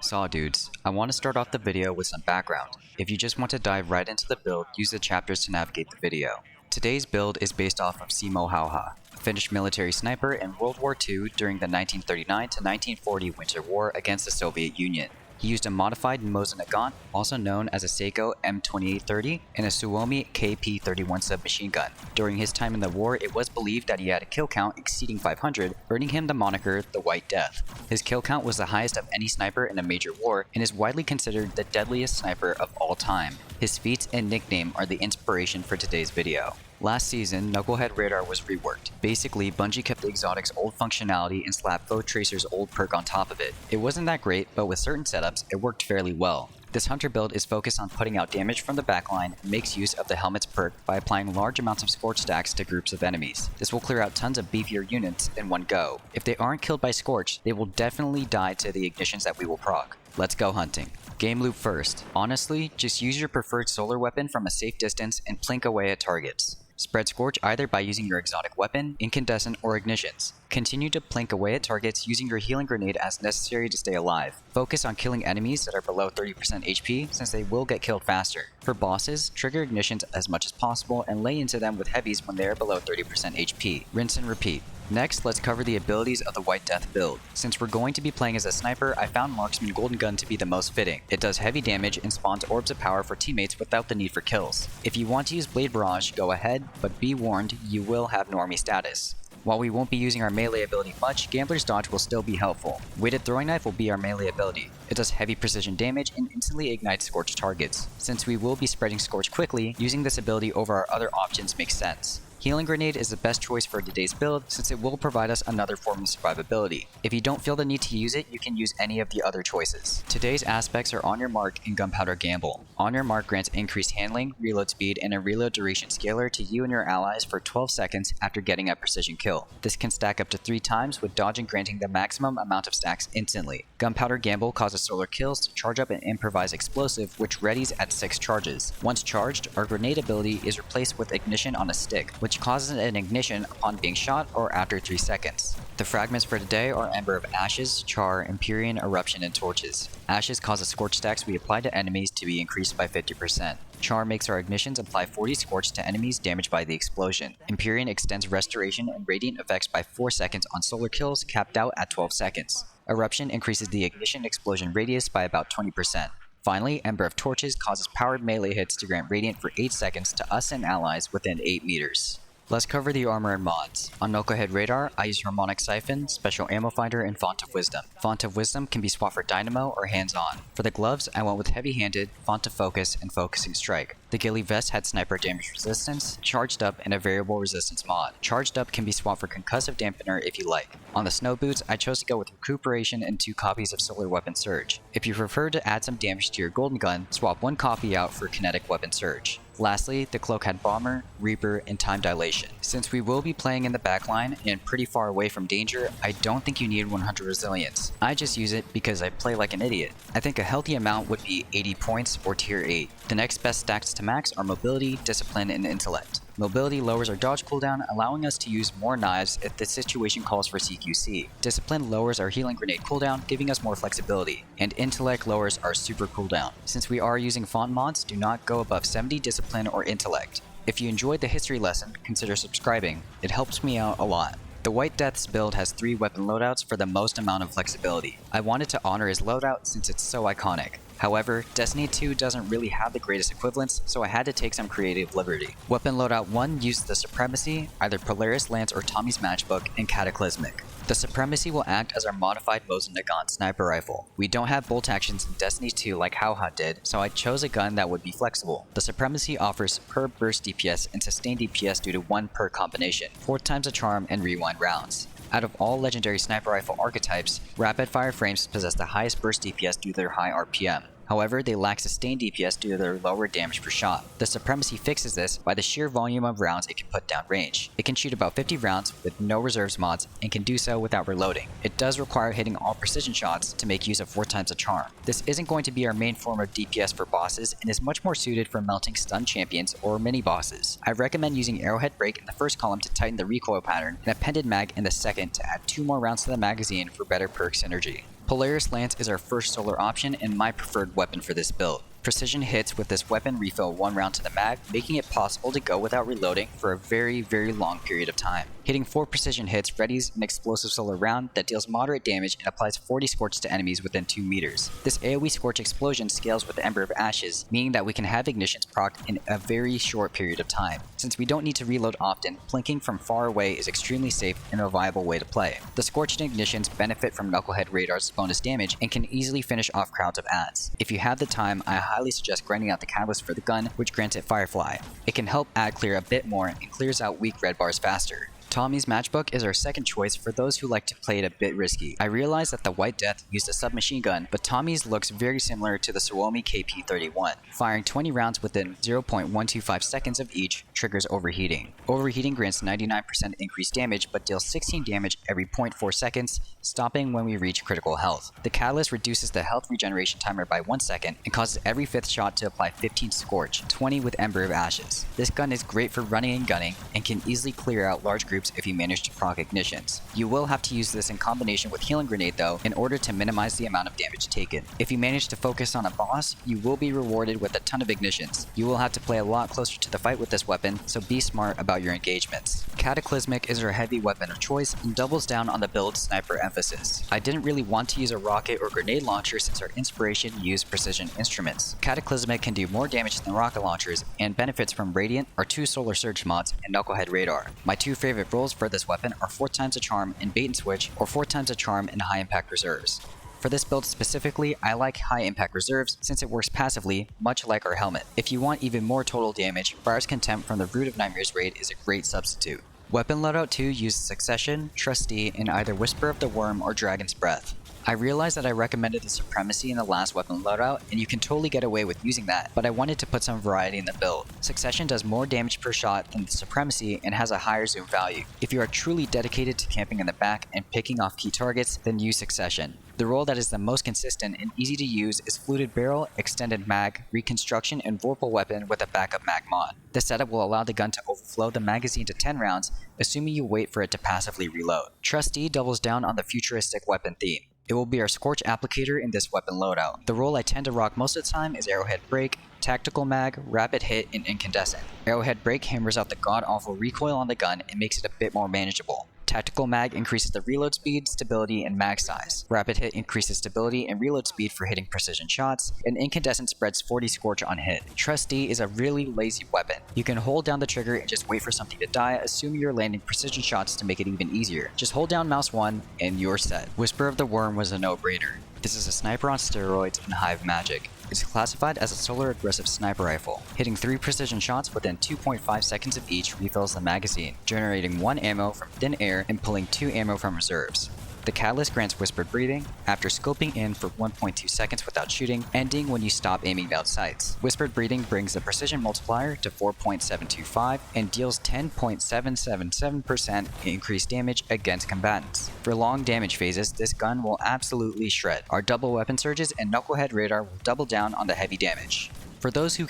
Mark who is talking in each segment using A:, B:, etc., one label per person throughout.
A: Saw dudes, I want to start off the video with some background. If you just want to dive right into the build, use the chapters to navigate the video. Today's build is based off of Simo Hayha, a Finnish military sniper in World War II during the 1939 to 1940 Winter War against the Soviet Union. He used a modified Mosin Nagant, also known as a Seiko M2830, and a Suomi KP31 submachine gun. During his time in the war, it was believed that he had a kill count exceeding 500, earning him the moniker the White Death. His kill count was the highest of any sniper in a major war, and is widely considered the deadliest sniper of all time. His feats and nickname are the inspiration for today's video. Last season, Knucklehead Radar was reworked. Basically, Bungie kept the exotic's old functionality and slapped Foe Tracer's old perk on top of it. It wasn't that great, but with certain setups, it worked fairly well. This hunter build is focused on putting out damage from the backline and makes use of the helmet's perk by applying large amounts of scorch stacks to groups of enemies. This will clear out tons of beefier units in one go. If they aren't killed by scorch, they will definitely die to the ignitions that we will proc. Let's go hunting. Gameloop first. Honestly, just use your preferred solar weapon from a safe distance and plink away at targets. Spread Scorch either by using your exotic weapon, incandescent, or ignitions. Continue to plink away at targets using your healing grenade as necessary to stay alive. Focus on killing enemies that are below 30% HP since they will get killed faster. For bosses, trigger ignitions as much as possible and lay into them with heavies when they are below 30% HP. Rinse and repeat. Next, let's cover the abilities of the White Death build. Since we're going to be playing as a sniper, I found Marksman Golden Gun to be the most fitting. It does heavy damage and spawns orbs of power for teammates without the need for kills. If you want to use Blade Barrage, go ahead, but be warned, you will have normie status. While we won't be using our melee ability much, Gambler's Dodge will still be helpful. Weighted Throwing Knife will be our melee ability. It does heavy precision damage and instantly ignites Scorch targets. Since we will be spreading Scorch quickly, using this ability over our other options makes sense. Healing Grenade is the best choice for today's build since it will provide us another form of survivability. If you don't feel the need to use it, you can use any of the other choices. Today's aspects are On Your Mark and Gunpowder Gamble. On Your Mark grants increased handling, reload speed, and a reload duration scaler to you and your allies for 12 seconds after getting a precision kill. This can stack up to 3 times, with dodging granting the maximum amount of stacks instantly. Gunpowder Gamble causes solar kills to charge up an improvised explosive which readies at 6 charges. Once charged, our grenade ability is replaced with ignition on a stick, which causes an ignition upon being shot or after 3 seconds. The fragments for today are Ember of Ashes, Char, Empyrean, Eruption, and Torches. Ashes causes scorch stacks we apply to enemies to be increased by 50%. Char makes our ignitions apply 40 scorch to enemies damaged by the explosion. Empyrean extends restoration and radiant effects by 4 seconds on solar kills, capped out at 12 seconds. Eruption increases the ignition explosion radius by about 20%. Finally, Ember of Torches causes powered melee hits to grant radiant for 8 seconds to us and allies within 8 meters. Let's cover the armor and mods. On Knucklehead Radar, I use Harmonic Siphon, Special Ammo Finder, and Font of Wisdom. Font of Wisdom can be swapped for Dynamo or hands-on. For the gloves, I went with Heavy-Handed, Font of Focus, and Focusing Strike. The ghillie vest had Sniper Damage Resistance, Charged Up, and a Variable Resistance mod. Charged Up can be swapped for Concussive Dampener if you like. On the snow boots, I chose to go with Recuperation and 2 copies of Solar Weapon Surge. If you prefer to add some damage to your Golden Gun, swap 1 copy out for Kinetic Weapon Surge. Lastly, the cloak had Bomber, Reaper, and Time Dilation. Since we will be playing in the backline and pretty far away from danger, I don't think you need 100 resilience. I just use it because I play like an idiot. I think a healthy amount would be 80 points or tier 8. The next best stacks to max are Mobility, Discipline, and Intellect. Mobility lowers our dodge cooldown, allowing us to use more knives if the situation calls for CQC. Discipline lowers our healing grenade cooldown, giving us more flexibility. And Intellect lowers our super cooldown. Since we are using font mods, do not go above 70 Discipline or Intellect. If you enjoyed the history lesson, consider subscribing. It helps me out a lot. The White Death's build has 3 weapon loadouts for the most amount of flexibility. I wanted to honor his loadout since it's so iconic. However, Destiny 2 doesn't really have the greatest equivalents, so I had to take some creative liberty. Weapon loadout 1 used the Supremacy, either Polaris Lance or Tommy's Matchbook, and Cataclysmic. The Supremacy will act as our modified Mosin Nagant sniper rifle. We don't have bolt actions in Destiny 2 like Hayha did, so I chose a gun that would be flexible. The Supremacy offers superb burst DPS and sustained DPS due to 1 per combination, 4 times a charm and rewind rounds. Out of all legendary sniper rifle archetypes, rapid fire frames possess the highest burst DPS due to their high RPM. However, they lack sustained DPS due to their lower damage per shot. The Supremacy fixes this by the sheer volume of rounds it can put down range. It can shoot about 50 rounds with no reserves mods and can do so without reloading. It does require hitting all precision shots to make use of 4 times a charm. This isn't going to be our main form of DPS for bosses and is much more suited for melting stun champions or mini bosses. I recommend using Arrowhead Break in the first column to tighten the recoil pattern and Appended Mag in the second to add 2 more rounds to the magazine for better perk synergy. Polaris Lance is our first solar option and my preferred weapon for this build. Precision hits with this weapon refill 1 round to the mag, making it possible to go without reloading for a very long period of time. Hitting 4 precision hits readies an explosive solar round that deals moderate damage and applies 40 Scorch to enemies within 2 meters. This AoE Scorch explosion scales with the Ember of Ashes, meaning that we can have ignitions proc in a very short period of time. Since we don't need to reload often, plinking from far away is extremely safe and a viable way to play. The Scorched Ignitions benefit from Knucklehead Radar's bonus damage and can easily finish off crowds of ads. If you have the time, I highly suggest grinding out the catalyst for the gun, which grants it Firefly. It can help ad clear a bit more and clears out weak red bars faster. Tommy's Matchbook is our second choice for those who like to play it a bit risky. I realize that the White Death used a submachine gun, but Tommy's looks very similar to the Suomi KP-31. Firing 20 rounds within 0.125 seconds of each triggers overheating. Overheating grants 99% increased damage, but deals 16 damage every 0.4 seconds, stopping when we reach critical health. The catalyst reduces the health regeneration timer by 1 second and causes every 5th shot to apply 15 Scorch, 20 with Ember of Ashes. This gun is great for running and gunning, and can easily clear out large groups if you manage to proc ignitions. You will have to use this in combination with Healing Grenade though, in order to minimize the amount of damage taken. If you manage to focus on a boss, you will be rewarded with a ton of ignitions. You will have to play a lot closer to the fight with this weapon, so be smart about your engagements. Cataclysmic is our heavy weapon of choice and doubles down on the build sniper emphasis. I didn't really want to use a rocket or grenade launcher since our inspiration used precision instruments. Cataclysmic can do more damage than rocket launchers and benefits from Radiant, our 2 Solar Surge mods, and Knucklehead Radar. My 2 favorite roles for this weapon are 4 times a charm in bait and switch, or 4 times a charm in high impact reserves. For this build specifically, I like high impact reserves since it works passively, much like our helmet. If you want even more total damage, Fire's Contempt from the Root of Nightmares raid is a great substitute. Weapon Loadout 2 uses Succession, Trustee, and either Whisper of the Worm or Dragon's Breath. I realized that I recommended the Supremacy in the last weapon loadout, and you can totally get away with using that, but I wanted to put some variety in the build. Succession does more damage per shot than the Supremacy and has a higher zoom value. If you are truly dedicated to camping in the back and picking off key targets, then use Succession. The role that is the most consistent and easy to use is Fluted Barrel, Extended Mag, Reconstruction, and Vorpal Weapon with a backup mag mod. This setup will allow the gun to overflow the magazine to 10 rounds, assuming you wait for it to passively reload. Trustee doubles down on the futuristic weapon theme. It will be our Scorch Applicator in this weapon loadout. The role I tend to rock most of the time is Arrowhead Break, Tactical Mag, Rapid Hit, and Incandescent. Arrowhead Break hammers out the god-awful recoil on the gun and makes it a bit more manageable. Tactical Mag increases the reload speed, stability, and mag size. Rapid Hit increases stability and reload speed for hitting precision shots, and Incandescent spreads 40 Scorch on hit. Trustee is a really lazy weapon. You can hold down the trigger and just wait for something to die, assuming you're landing precision shots to make it even easier. Just hold down mouse 1 and you're set. Whisper of the Worm was a no-brainer. This is a sniper on steroids and Hive magic. It's classified as a solar aggressive sniper rifle. Hitting 3 precision shots within 2.5 seconds of each refills the magazine, generating 1 ammo from thin air and pulling 2 ammo from reserves. The catalyst grants Whispered Breathing after scoping in for 1.2 seconds without shooting, ending when you stop aiming down sights. Whispered Breathing brings the precision multiplier to 4.725 and deals 10.777% increased damage against combatants. For long damage phases, this gun will absolutely shred. Our double weapon surges and Knucklehead Radar will double down on the heavy damage. For those who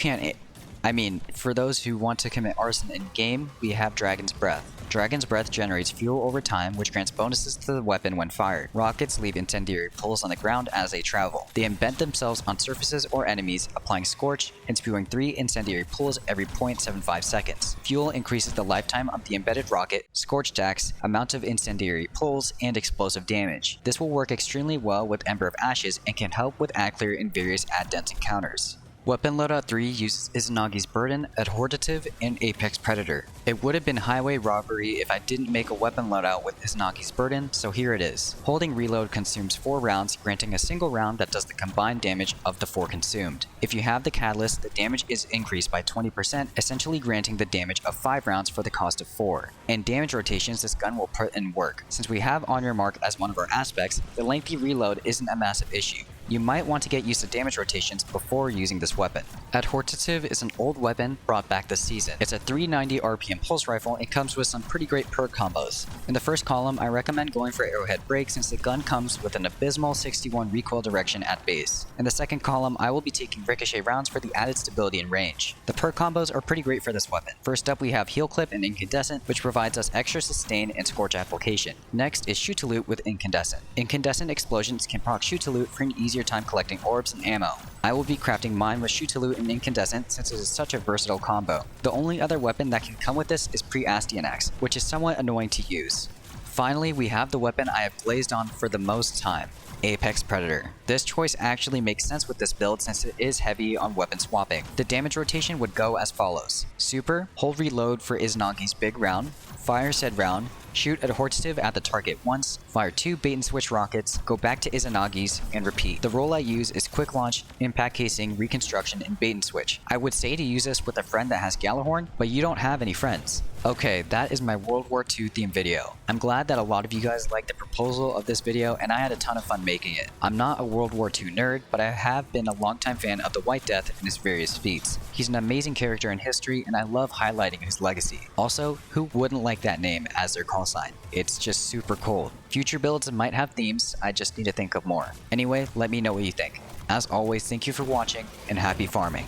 A: for those who want to commit arson in game, we have Dragon's Breath. Dragon's Breath generates fuel over time, which grants bonuses to the weapon when fired. Rockets leave incendiary pulls on the ground as they travel. They embed themselves on surfaces or enemies, applying Scorch and spewing 3 incendiary pulls every 0.75 seconds. Fuel increases the lifetime of the embedded rocket, Scorch stacks, amount of incendiary pulls, and explosive damage. This will work extremely well with Ember of Ashes and can help with ad clear in various ad dense encounters. Weapon Loadout 3 uses Izanagi's Burden, Adhortative, and Apex Predator. It would have been highway robbery if I didn't make a weapon loadout with Izanagi's Burden, so here it is. Holding reload consumes 4 rounds, granting a single round that does the combined damage of the 4 consumed. If you have the catalyst, the damage is increased by 20%, essentially granting the damage of 5 rounds for the cost of 4. In damage rotations, this gun will put in work. Since we have On Your Mark as one of our aspects, the lengthy reload isn't a massive issue. you might want to get used to damage rotations before using this weapon. Adhortative is an old weapon brought back this season. It's a 390 RPM pulse rifle and comes with some pretty great perk combos. In the first column, I recommend going for Arrowhead Break since the gun comes with an abysmal 61 recoil direction at base. In the second column, I will be taking Ricochet rounds for the added stability and range. The perk combos are pretty great for this weapon. First up, we have Heal Clip and Incandescent, which provides us extra sustain and Scorch application. Next is Shoot to Loot with Incandescent. Incandescent explosions can proc Shoot to Loot for an easier time collecting orbs and ammo. I will be crafting mine with Shoot to Loot and Incandescent since it is such a versatile combo. The only other weapon that can come with this is Pre-Astian Axe, which is somewhat annoying to use. Finally, we have the weapon I have glazed on for the most time, Apex Predator. This choice actually makes sense with this build since it is heavy on weapon swapping. The damage rotation would go as follows. Super, hold reload for Izanagi's big round, fire said round, shoot adhortative at the target once, fire 2 bait and switch rockets, go back to Izanagi's, and repeat. The roll I use is quick launch, impact casing, reconstruction, and bait and switch. I would say to use this with a friend that has Gjallarhorn, but you don't have any friends. Okay, that is my World War II themed video. I'm glad that a lot of you guys liked the proposal of this video and I had a ton of fun making it. I'm not a World War II nerd, but I have been a longtime fan of the White Death and his various feats. He's an amazing character in history and I love highlighting his legacy. Also, who wouldn't like that name as their call sign? It's just super cold. Future builds might have themes, I just need to think of more. Anyway, let me know what you think. As always, thank you for watching and happy farming.